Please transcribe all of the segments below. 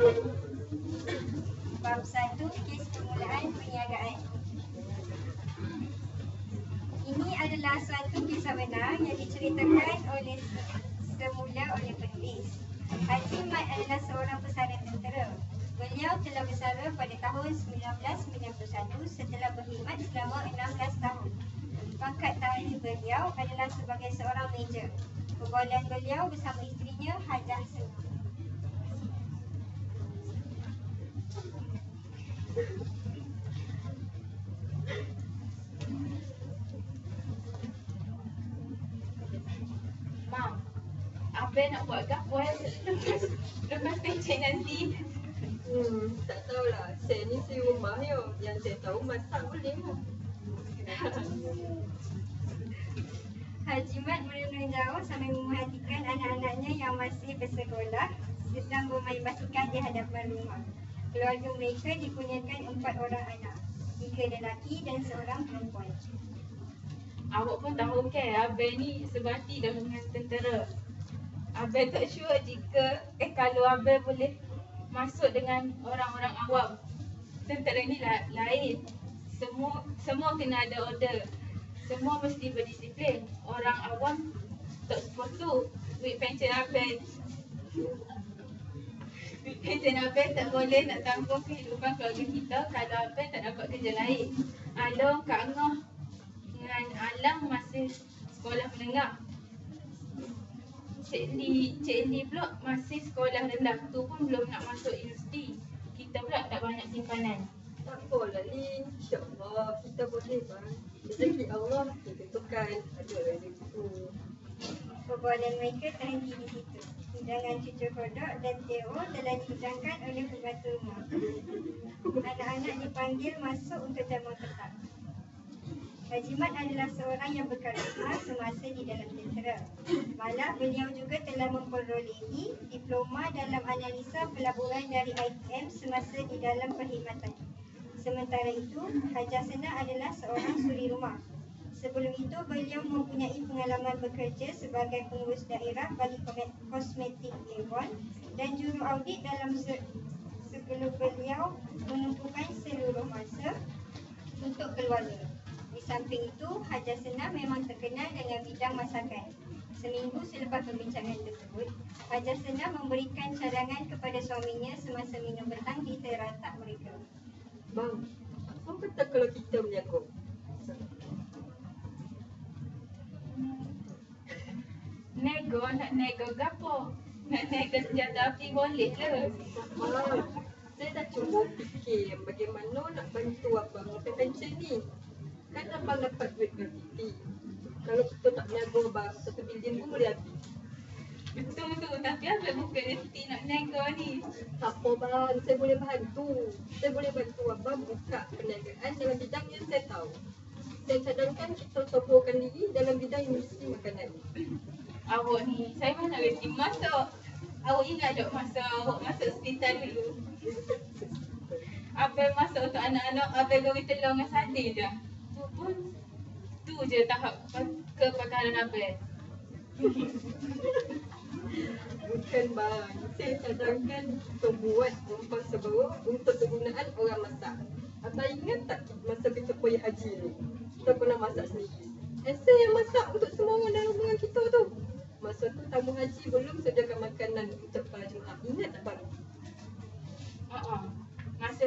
Bab 1, kes permulaan perniagaan. Ini adalah suatu kisah benar yang diceritakan oleh semula oleh penulis. Haji Mat adalah seorang pesara tentera. Beliau telah bersara pada tahun 1991 setelah berkhidmat selama 16 tahun. Pangkat tarikh beliau adalah sebagai seorang meja. Pergaulan beliau bersama isterinya Hajah Senang. Mam, Abang nak buat gapal lepas pencet nanti. Tak tahulah. Saya ni si rumah je. Yang saya tahu masak boleh lah. Haji Mat merenung jauh sambil memerhatikan anak-anaknya yang masih bersekolah sedang bermain basikal di hadapan rumah. Keluarga mereka dikurniakan 4 orang anak, 3 lelaki dan seorang perempuan. Awak pun tahu kan, Abang ni sebati dah dengan tentera. Abang tak sure jika kalau Abang boleh masuk dengan orang-orang awam. Tentera ni lain. Semua kena ada order. Semua mesti berdisiplin. Orang awam tak sepatu. Duit pencen Abang. Duit pencen Abang tak boleh nak tanggung kehidupan keluarga kita kalau Abang tak dapat kerja lain. Along, Kak Ngoh dengan Alang masih sekolah menengah. Cik Li pula masih sekolah rendah. Tu pun belum nak masuk universiti. Kita pula tak banyak simpanan. Tak apalah Lin. InsyaAllah kita boleh bang. Rezeki Allah ditentukan. Ada rezeki. Perbualan mereka terhenti di situ. Hidangan cucu kodok dan Teo telah dihidangkan oleh pembantu rumah. Anak-anak dipanggil masuk untuk jamuan petang. Haji Mat adalah seorang yang berkarisma semasa di dalam tentera. Malah beliau juga telah memperolehi diploma dalam analisa pelaburan dari ITM semasa di dalam perkhidmatan. Sementara itu, Hajah Senang adalah seorang suri rumah. Sebelum itu, beliau mempunyai pengalaman bekerja sebagai pengurus daerah bagi kosmetik Avon dan juru audit dalam sebelum beliau menumpukan seluruh masa untuk keluarga. Di samping itu, Hajah Senang memang terkenal dengan bidang masakan. Seminggu selepas perbincangan tersebut, Hajah Senang memberikan cadangan kepada suaminya semasa minum petang di teratak mereka. Bang, apa kata kalau kita berniaga? Nego, nak nego gapo? Nak nego senjata api boleh ke? Saya dah cuba fikir bagaimana nak bantu abang sampai pencen ni. Kan abang dapat duit grafiti. Kalau kita tak berniaga bang, 1 bilion pun boleh habis. Betul tu, tapi Abang bukan nanti nak nego ni. Tak apa bang, saya boleh bantu. Saya boleh bantu abang buka perniagaan dalam bidang yang saya tahu. Saya cadangkan kita soborkan diri dalam bidang industri makanan. Awak ni, saya mana reti masak. Awak ingat tak masa awak masak sepitan dulu? Abang masak untuk anak-anak, abang goreng telur dengan sardin je. Tu pun, tu je tahap kepakaran abang. Bukan bang, saya cadangkan kita buat rempah sebaru untuk kegunaan orang masak. Abang ingat tak masa kita pergi haji ni? Kita pernah masak sendiri. Saya yang masak untuk semua orang dalam rombongan kita tu. Masa tu tamu haji belum sediakan makanan untuk para jemaah. Ingat tak bang? Masa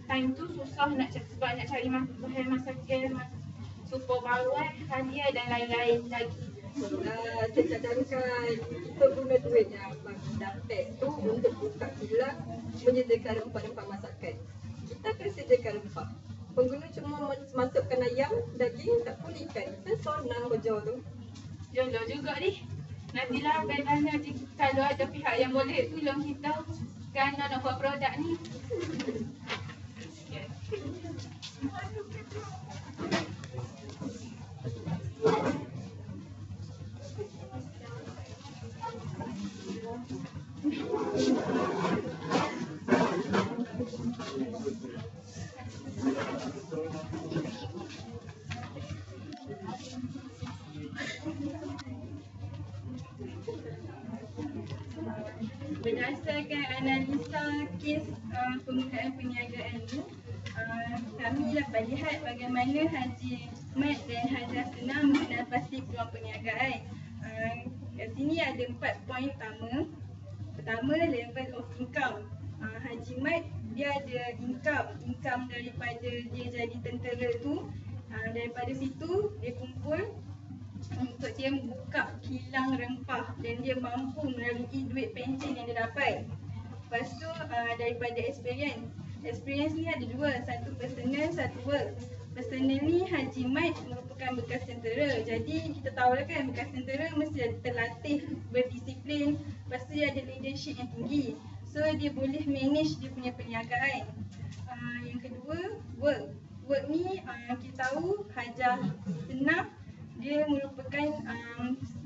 time tu susah sebab nak cari bahan masakan, super bawang, hadiah dan lain-lain lagi. Saya cadangkan kita guna duit yang abang dapat tu untuk buka kilang menyediakan rempah-rempah masakan. Kita akan sediakan rempah. Pengguna cuma masukkan ayam, daging, tak pun ikan. Kan senang kerja tu. Jolo juga ni. Nantilah abang tanya kalau ada pihak yang boleh tolong kita kerana nak buat produk ni. Berdasarkan analisa kes penggunaan perniagaan ni, kami dapat lihat bagaimana Haji Mat dan Hajah Senang mengenal pasti peluang perniagaan. Kat sini ada 4 poin utama. Pertama, level of income. Haji Mat dia ada income daripada dia jadi tentera tu. Daripada situ dia kumpul untuk dia buka kilang rempah dan dia mampu melalui duit pension yang dia dapat. Lepas tu daripada experience ni ada dua, satu personal, satu work. Personal ni Haji Mat merupakan bekas tentera, jadi kita tahu lah kan bekas tentera mesti terlatih, berdisiplin, lepas tu dia ada leadership yang tinggi, so dia boleh manage dia punya perniagaan. Yang kedua, work ni kita tahu Hajah Senang dia merupakan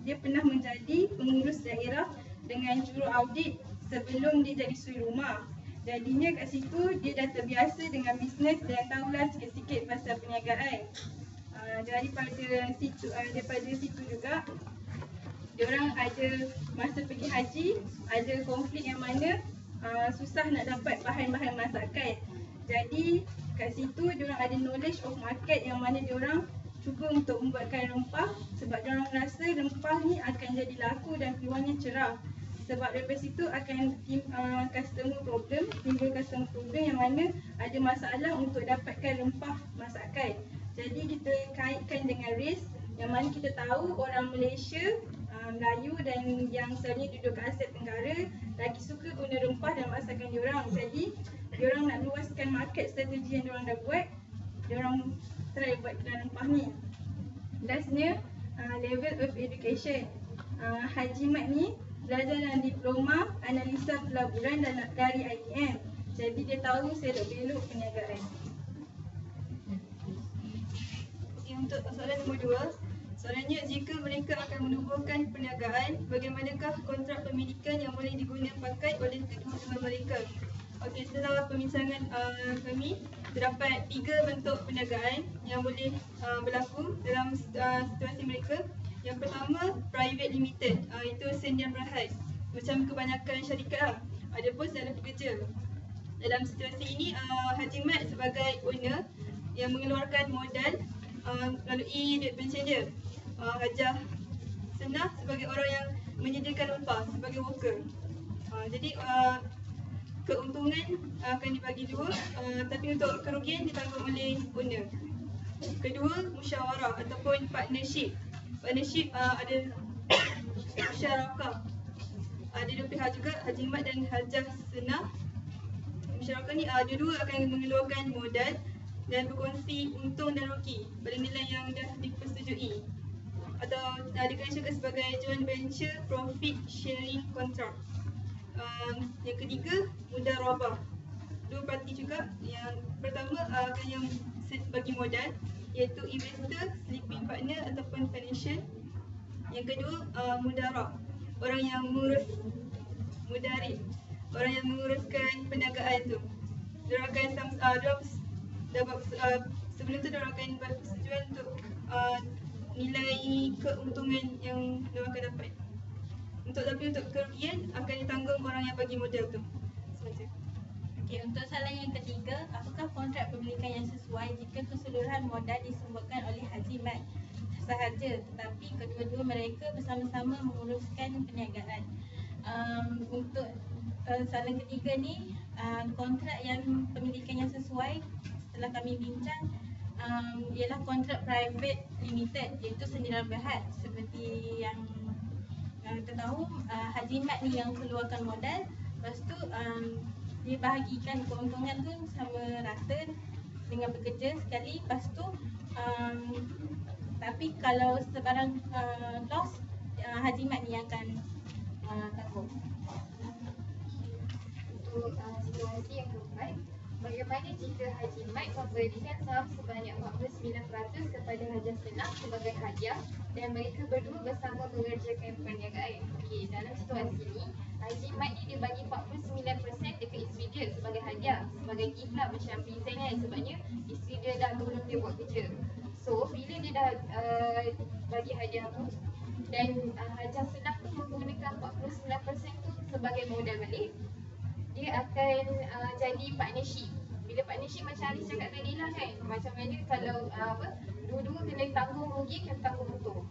dia pernah menjadi pengurus daerah dengan juru audit sebelum dia jadi suri rumah. Jadinya kat situ dia dah terbiasa dengan bisnes dan tahulah sikit-sikit pasal perniagaan. Daripada situ juga diorang ada masa pergi haji, ada konflik yang mana susah nak dapat bahan-bahan masakan. Jadi kat situ diorang ada knowledge of market yang mana diorang cuba untuk membuatkan rempah sebab diorang rasa rempah ni akan jadi laku dan peluangnya cerah. Sebab daripada situ akan timbul customer problem yang mana ada masalah untuk dapatkan rempah masakan. Jadi kita kaitkan dengan race yang mana kita tahu orang Malaysia, Melayu dan yang selalunya duduk kat Asia Tenggara lagi suka guna rempah dan masakan diorang. Jadi diorang nak luaskan market strategi yang diorang dah buat, diorang try buat kedai rempah ni. Lastnya, level of education. Haji Mat ni belajar dalam diploma analisa pelaburan dari ITM. Jadi dia tahu selok-belok perniagaan. Okay, untuk soalan nombor 2, soalannya jika mereka akan menubuhkan perniagaan, bagaimanakah kontrak pemilikan yang boleh digunakan pakai oleh kedua-dua mereka? Okey, setelah perbincangan kami, terdapat 3 bentuk perniagaan yang boleh berlaku dalam situasi mereka. Yang pertama, private limited, itu sendian berhad, macam kebanyakan syarikat lah. Ada pun secara pekerja. Dalam situasi ini, Haji Mat sebagai owner yang mengeluarkan modal melalui duit pension dia. Hajah Senang sebagai orang yang menyediakan rempah sebagai worker. Jadi keuntungan akan dibagi dua, tapi untuk kerugian ditanggung oleh owner. Kedua, musyawarah ataupun partnership. Partnership ada musyarakah. Ada dua pihak juga, Haji Mat dan Hajah Senang. Musyarakah ni dua-dua akan mengeluarkan modal dan berkongsi untung dan rugi pada nilai yang dah dipersetujui. Atau dikenal juga sebagai joint venture profit sharing contract. Yang ketiga, mudarabah. Dua parti juga. Yang pertama akan yang bagi modal, iaitu investor, sleeping partner ataupun financial. Yang kedua, mudarab, orang yang mengurus, mudarib, orang yang menguruskan perniagaan tu. Diorang akan sebelum tu diorang akan buat persetujuan untuk nilai keuntungan yang diorang akan dapat. Tapi untuk kerugian akan ditanggung orang yang bagi modal tu. Saja. Okey, untuk soalan yang ketiga, apakah kontrak pemilikan yang sesuai jika keseluruhan modal disumbatkan oleh Haji Mat sahaja, tetapi kedua-dua mereka bersama-sama menguruskan perniagaan? Untuk soalan ketiga ni, kontrak yang pemilikan yang sesuai setelah kami bincang ialah kontrak private limited, iaitu sendirian berhad. Seperti yang kita tahu, Haji Mat ni yang keluarkan modal, lepas tu dia bahagikan keuntungan tu sama rata dengan pekerja sekali. Lepas tu tapi kalau sebarang loss, Haji Mat ni yang akan tanggung. Untuk situasi yang keempat, bagaimana jika Haji Mat memberikan saham sebanyak 49% kepada Hajah Senang sebagai hadiah dan mereka berdua bersama mengerjakan perniagaan? Okey, dalam situasi ini, Haji Mat ni dia bagi 49% dekat isteri dia sebagai hadiah, sebagai gift lah, macam present sebabnya isteri dia dah tolong dia buat kerja. So, bila dia dah bagi hadiah tu, Dan hajah senang tu menggunakan 49% tu sebagai modal balik. Dia akan jadi partnership. Bila partnership macam Alis cakap tadi lah kan, macam mana kalau dua-dua kena tanggung rugi, kena tanggung untung.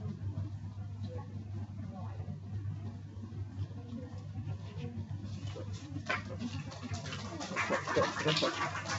Stop.